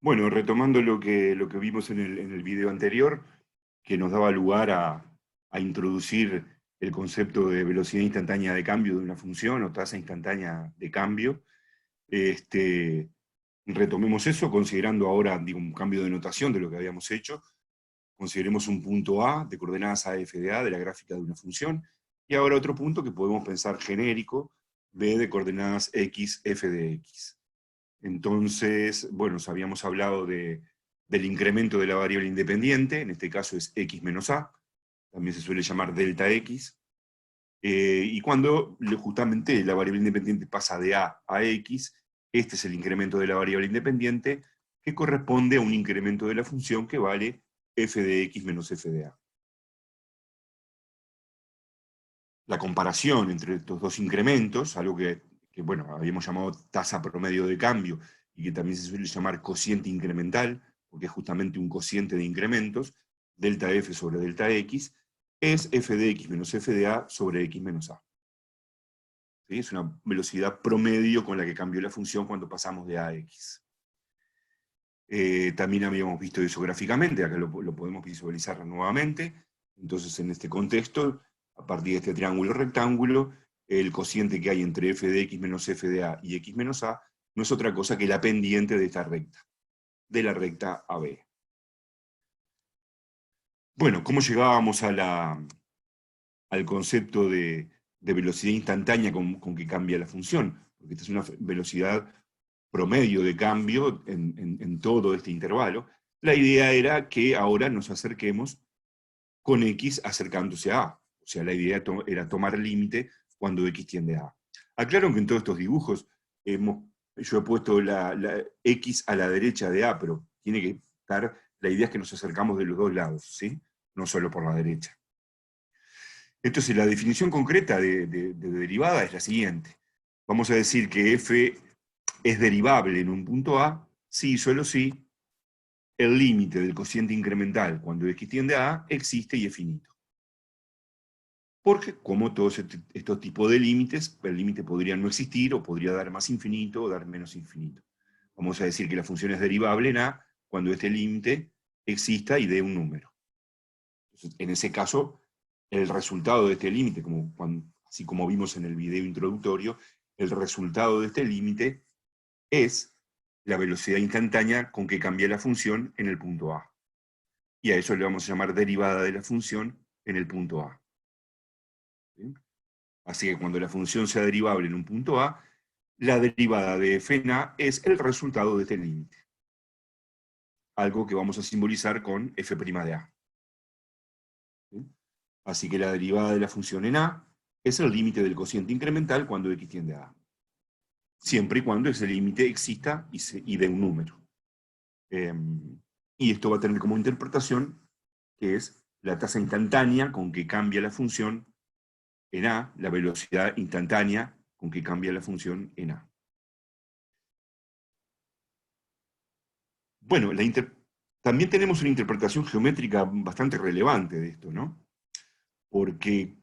Bueno, retomando lo que vimos en el video anterior, que nos daba lugar a introducir el concepto de velocidad instantánea de cambio de una función o tasa instantánea de cambio, este, retomemos eso considerando ahora, digo, un cambio de notación de lo que habíamos hecho. Consideremos un punto A de coordenadas A, F de A de la gráfica de una función, y ahora otro punto que podemos pensar genérico, B de coordenadas X, F de X. Entonces, bueno, habíamos hablado del incremento de la variable independiente, en este caso es X menos A, también se suele llamar delta X, y cuando justamente la variable independiente pasa de A a X, este es el incremento de la variable independiente, que corresponde a un incremento de la función que vale f de x menos f de a. La comparación entre estos dos incrementos, algo que bueno, habíamos llamado tasa promedio de cambio, y que también se suele llamar cociente incremental, porque es justamente un cociente de incrementos, delta f sobre delta x, es f de x menos f de a sobre x menos a. ¿Sí? Es una velocidad promedio con la que cambió la función cuando pasamos de a a x. También habíamos visto eso gráficamente, acá lo podemos visualizar nuevamente. Entonces, en este contexto, a partir de este triángulo rectángulo, el cociente que hay entre f de x menos f de a y x menos a no es otra cosa que la pendiente de esta recta, de la recta AB. Bueno, ¿cómo llegábamos al concepto de velocidad instantánea con que cambia la función? Porque esta es una velocidad promedio de cambio en todo este intervalo. La idea era que ahora nos acerquemos con x acercándose a a. O sea, la idea era tomar límite cuando x tiende a a. Aclaro que en todos estos dibujos yo he puesto la x a la derecha de a, pero tiene que estar, la idea es que nos acercamos de los dos lados, ¿sí? No solo por la derecha. Entonces, la definición concreta de derivada es la siguiente. Vamos a decir que f es derivable en un punto A si, solo si, el límite del cociente incremental cuando x tiende a A existe y es finito. Porque, como todos estos tipos de límites, el límite podría no existir, o podría dar más infinito, o dar menos infinito. Vamos a decir que la función es derivable en A cuando este límite exista y dé un número. Entonces, en ese caso, el resultado de este límite, así como vimos en el video introductorio, el resultado de este límite es la velocidad instantánea con que cambia la función en el punto A. Y a eso le vamos a llamar derivada de la función en el punto A. ¿Sí? Así que cuando la función sea derivable en un punto A, la derivada de f en A es el resultado de este límite. Algo que vamos a simbolizar con f' de A. ¿Sí? Así que la derivada de la función en A es el límite del cociente incremental cuando x tiende a A. Siempre y cuando ese límite exista y dé un número. Y esto va a tener como interpretación que es la tasa instantánea con que cambia la función en A, la velocidad instantánea con que cambia la función en A. Bueno, también tenemos una interpretación geométrica bastante relevante de esto, ¿no? Porque,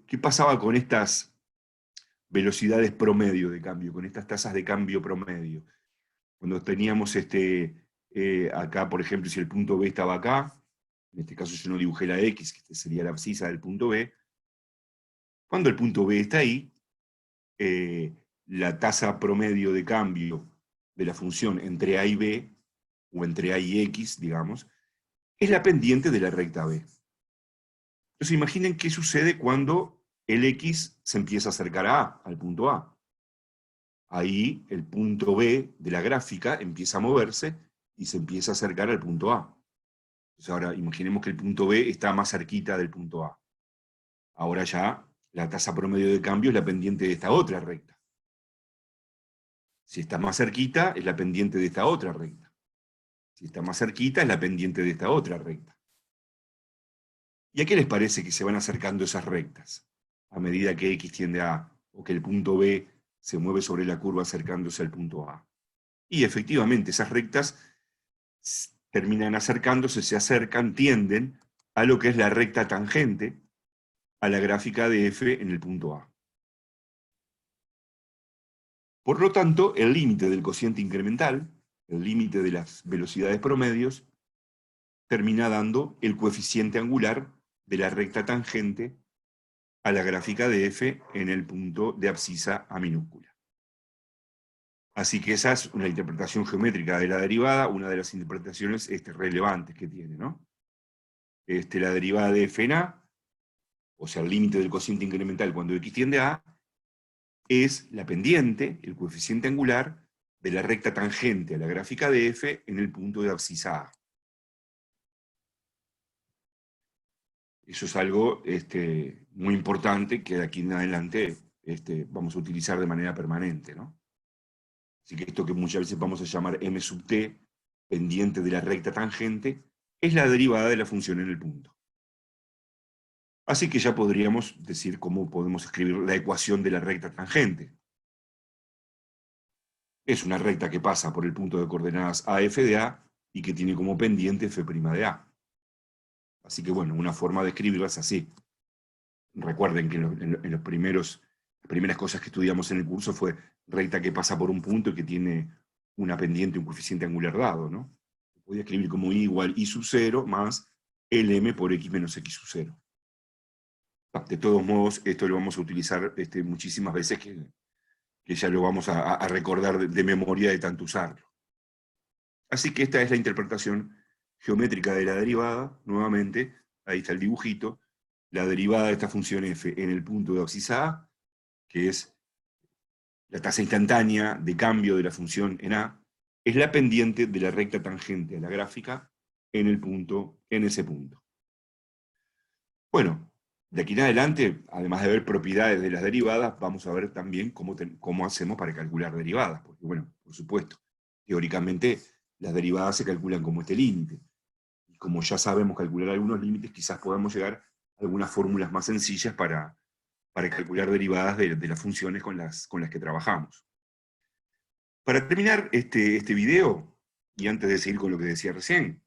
¿qué pasaba con estas velocidades promedio de cambio, con estas tasas de cambio promedio? Cuando teníamos acá, por ejemplo, si el punto B estaba acá, en este caso yo no dibujé la X, que sería la abscisa del punto B, cuando el punto B está ahí, la tasa promedio de cambio de la función entre A y B, o entre A y X, digamos, es la pendiente de la recta B. Entonces imaginen qué sucede cuando el X se empieza a acercar a A, al punto A. Ahí el punto B de la gráfica empieza a moverse y se empieza a acercar al punto A. Entonces ahora imaginemos que el punto B está más cerquita del punto A. Ahora ya la tasa promedio de cambio es la pendiente de esta otra recta. Si está más cerquita, es la pendiente de esta otra recta. Si está más cerquita, es la pendiente de esta otra recta. ¿Y a qué les parece que se van acercando esas rectas? A medida que X tiende a A, o que el punto B se mueve sobre la curva acercándose al punto A. Y efectivamente, esas rectas terminan acercándose, se acercan, tienden a lo que es la recta tangente a la gráfica de F en el punto A. Por lo tanto, el límite del cociente incremental, el límite de las velocidades promedios, termina dando el coeficiente angular de la recta tangente a la gráfica de f en el punto de abscisa a minúscula. Así que esa es una interpretación geométrica de la derivada, una de las interpretaciones relevantes que tiene, ¿no? La derivada de f en a, o sea, el límite del cociente incremental cuando x tiende a a, es la pendiente, el coeficiente angular, de la recta tangente a la gráfica de f en el punto de abscisa a. Eso es algo muy importante que de aquí en adelante vamos a utilizar de manera permanente, ¿no? Así que esto que muchas veces vamos a llamar m sub t, pendiente de la recta tangente, es la derivada de la función en el punto. Así que ya podríamos decir cómo podemos escribir la ecuación de la recta tangente. Es una recta que pasa por el punto de coordenadas AF de A y que tiene como pendiente f' de A. Así que bueno, una forma de escribirla es así. Recuerden que en las primeras cosas que estudiamos en el curso fue recta que pasa por un punto y que tiene una pendiente, un coeficiente angular dado, ¿no? Podía escribir como I igual I sub 0 más LM por X menos X sub 0. De todos modos, esto lo vamos a utilizar muchísimas veces que ya lo vamos a recordar de memoria de tanto usarlo. Así que esta es la interpretación geométrica de la derivada, nuevamente, ahí está el dibujito, la derivada de esta función f en el punto de abscisa a, que es la tasa instantánea de cambio de la función en a, es la pendiente de la recta tangente a la gráfica en ese punto. Bueno, de aquí en adelante, además de ver propiedades de las derivadas, vamos a ver también cómo hacemos para calcular derivadas, porque bueno, por supuesto, teóricamente las derivadas se calculan como este límite. Y como ya sabemos calcular algunos límites, quizás podamos llegar a algunas fórmulas más sencillas para calcular derivadas de las funciones con las que trabajamos. Para terminar este video, y antes de seguir con lo que decía recién,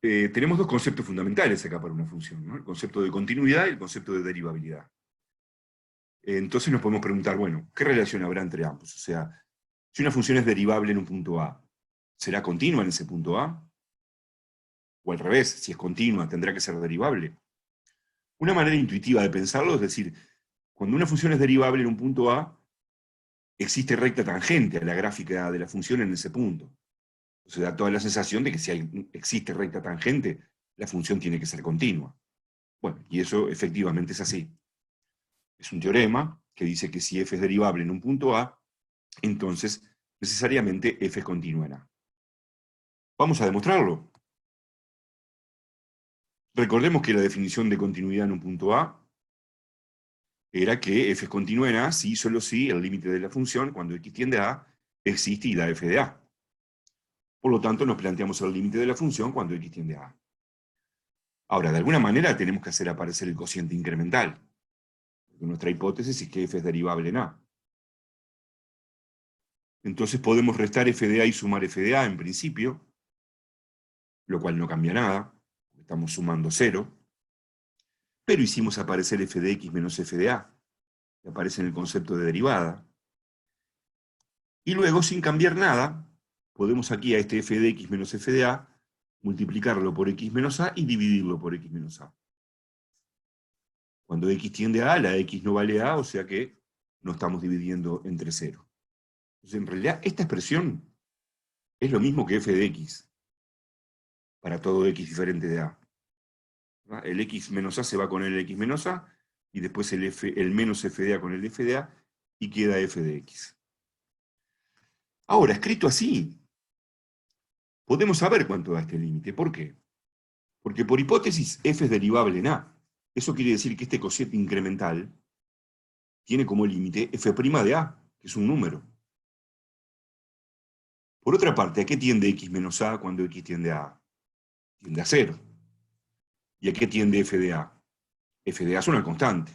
tenemos dos conceptos fundamentales acá para una función, ¿no? El concepto de continuidad y el concepto de derivabilidad. Entonces nos podemos preguntar, bueno, ¿qué relación habrá entre ambos? O sea, si una función es derivable en un punto A, ¿será continua en ese punto A? O al revés, si es continua, tendrá que ser derivable. Una manera intuitiva de pensarlo es decir, cuando una función es derivable en un punto A, existe recta tangente a la gráfica de la función en ese punto. O sea, da toda la sensación de que si existe recta tangente, la función tiene que ser continua. Bueno, y eso efectivamente es así. Es un teorema que dice que si f es derivable en un punto A, entonces necesariamente f es continua en A. Vamos a demostrarlo. Recordemos que la definición de continuidad en un punto A era que f es continua en A si y solo si el límite de la función, cuando x tiende a A, existe y da f de A. Por lo tanto, nos planteamos el límite de la función cuando x tiende a A. Ahora, de alguna manera tenemos que hacer aparecer el cociente incremental. Porque nuestra hipótesis es que f es derivable en A. Entonces podemos restar f de A y sumar f de A en principio, lo cual no cambia nada, estamos sumando 0, pero hicimos aparecer f de x menos f de A, que aparece en el concepto de derivada. Y luego, sin cambiar nada, podemos aquí a este f de x menos f de A multiplicarlo por x menos A y dividirlo por x menos A. Cuando x tiende a A, la x no vale A, o sea que no estamos dividiendo entre 0. Entonces, en realidad, esta expresión es lo mismo que f de x, para todo x diferente de A. El x menos A se va con el x menos A, y después el menos f de A con el f de A, y queda f de x. Ahora, escrito así, podemos saber cuánto da este límite. ¿Por qué? Porque por hipótesis f es derivable en A. Eso quiere decir que este cociente incremental tiene como límite f' de A, que es un número. Por otra parte, ¿a qué tiende x menos A cuando x tiende a A? Tiende a 0. ¿Y a qué tiende f de A? F de A es una constante.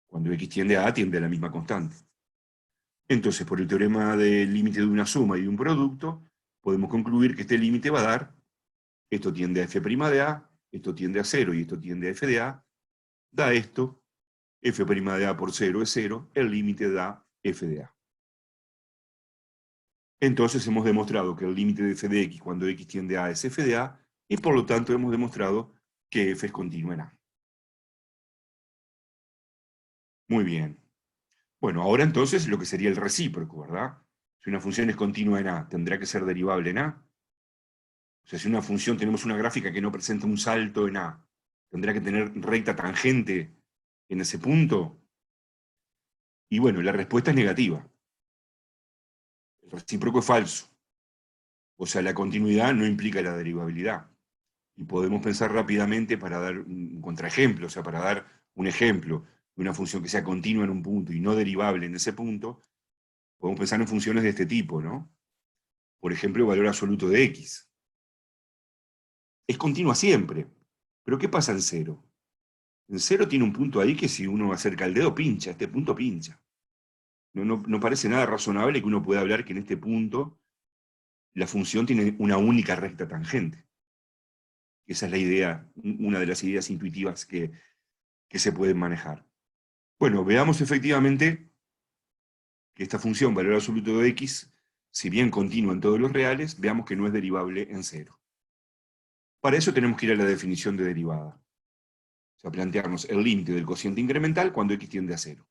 Cuando x tiende a A, tiende a la misma constante. Entonces, por el teorema del límite de una suma y de un producto, podemos concluir que este límite va a dar, esto tiende a f' de A, esto tiende a 0 y esto tiende a f de A, da esto, f' de A por 0 es 0, el límite da f de A. entonces hemos demostrado que el límite de f de x cuando x tiende a A es f de A, y por lo tanto hemos demostrado que f es continua en A. Muy bien. Bueno, ahora entonces lo que sería el recíproco, ¿verdad? Si una función es continua en A, ¿tendrá que ser derivable en A? O sea, si una función tenemos una gráfica que no presenta un salto en A, ¿tendrá que tener recta tangente en ese punto? Y bueno, la respuesta es negativa. El recíproco es falso. O sea, la continuidad no implica la derivabilidad. Y podemos pensar rápidamente para dar un contraejemplo, o sea, para dar un ejemplo de una función que sea continua en un punto y no derivable en ese punto, podemos pensar en funciones de este tipo, ¿no? Por ejemplo, el valor absoluto de x. Es continua siempre. Pero ¿qué pasa en cero? En cero tiene un punto ahí que si uno acerca el dedo, pincha, este punto pincha. No parece nada razonable que uno pueda hablar que en este punto la función tiene una única recta tangente. Esa es la idea, una de las ideas intuitivas que se pueden manejar. Bueno, veamos efectivamente que esta función, valor absoluto de x, si bien continua en todos los reales, veamos que no es derivable en cero. Para eso tenemos que ir a la definición de derivada. O sea, plantearnos el límite del cociente incremental cuando x tiende a cero.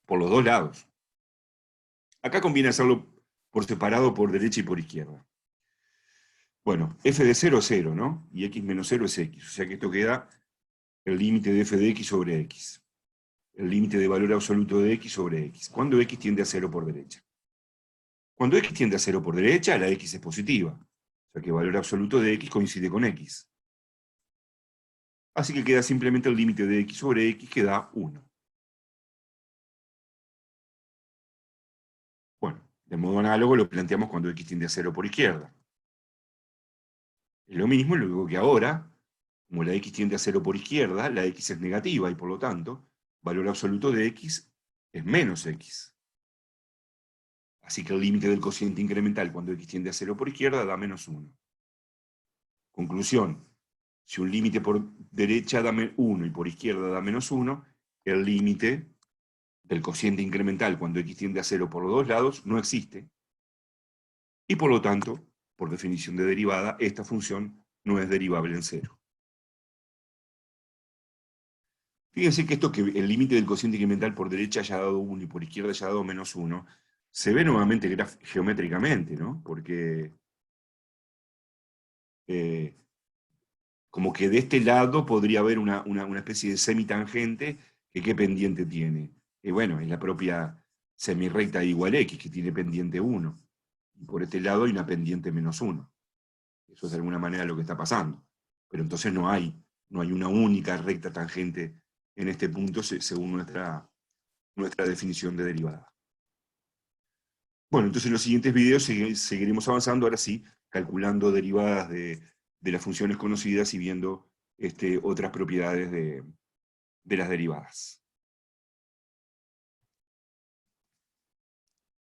Por los dos lados. Acá conviene hacerlo por separado, por derecha y por izquierda. Bueno, f de 0 es 0, ¿no? Y x menos 0 es x. O sea que esto queda el límite de f de x sobre x. El límite de valor absoluto de x sobre x. Cuando x tiende a 0 por derecha. Cuando x tiende a 0 por derecha, la x es positiva. O sea que el valor absoluto de x coincide con x. Así que queda simplemente el límite de x sobre x, que da 1. Bueno, de modo análogo lo planteamos cuando x tiende a 0 por izquierda. Es lo mismo, lo único que ahora, como la x tiende a 0 por izquierda, la x es negativa y por lo tanto, valor absoluto de x es menos x. Así que el límite del cociente incremental cuando x tiende a 0 por izquierda da menos 1. Conclusión. Si un límite por derecha da 1 y por izquierda da menos 1, el límite del cociente incremental cuando x tiende a 0 por los dos lados no existe. Y por lo tanto, por definición de derivada, esta función no es derivable en cero. Fíjense que esto que el límite del cociente incremental por derecha haya dado 1 y por izquierda haya dado menos 1, se ve nuevamente geométricamente, ¿no? Porque como que de este lado podría haber una especie de semitangente que ¿qué pendiente tiene? Y bueno, es la propia semirrecta igual x, que tiene pendiente 1. Y por este lado hay una pendiente menos 1. Eso es de alguna manera lo que está pasando. Pero entonces no hay una única recta tangente en este punto según nuestra definición de derivada. Bueno, entonces en los siguientes videos seguiremos avanzando, ahora sí, calculando derivadas de las funciones conocidas y viendo otras propiedades de las derivadas.